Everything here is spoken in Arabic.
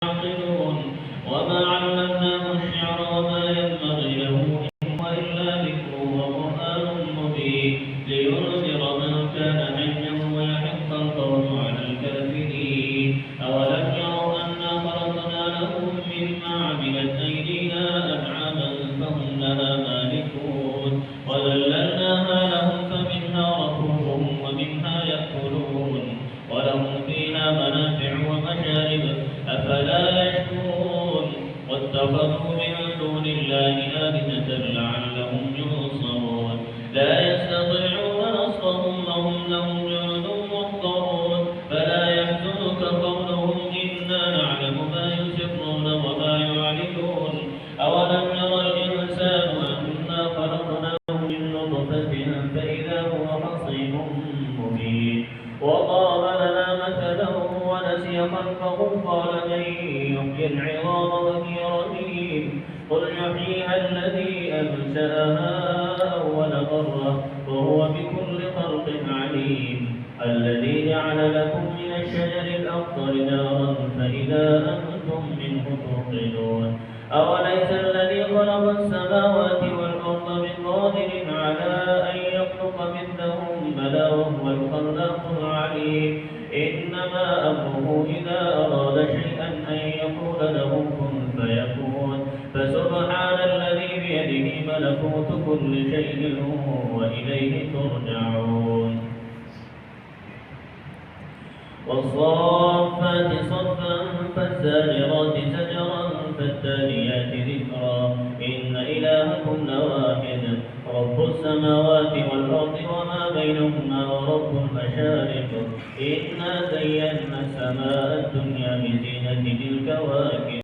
يعقلون وما علمناه الشعر وما ينبغي له إن هو إلا ذكر وقرآن مبين لينذر من كان حيا ويحق القول على الكافرين أولم يروا أنا خلقنا لهم مما عملت أيدينا أنعاما فهم لها مالكون وذللناها لهم فمنها ركوبهم ومنها يأكلون ولهم فيها منافع ومشارب أفلا يشكرون واتخذوا من دون الله آلهة لعلهم ينصرون لا يستطيعون نصرهم وهم لهم جند محضرون فلا يحزنك قولهم إنا نعلم ما يسرون وما يعلنون أولم ير الإنسان أنا خلقناه من نطفة فإذا هو خصيم مبين وضرب لنا مثلا ونسي خلقه قال من يحيي العظام وهي رميم قل يحييها الذي أنشأها أول مرة وهو بكل خلق عليم الذي جعل لكم من الشجر الأخضر نارا فإذا أنتم منه توقدون أوليس الذي خلق السماوات والأرض بقادر على أن يخلق مثلهم بلى وهو الخلاق العليم إنما أمره إذا أراد شيئا أن يقول له كن فيكون فسبحان الذي بيده ملكوت كل شيء وإليه ترجعون والصافات صفا فالزاجرات زجرا فالتاليات ذكرا إن إلهكم لواحد رب السماوات والأرض وما بينهما ورب المشارق إنا زينا السماء الدنيا بزينة الكواكب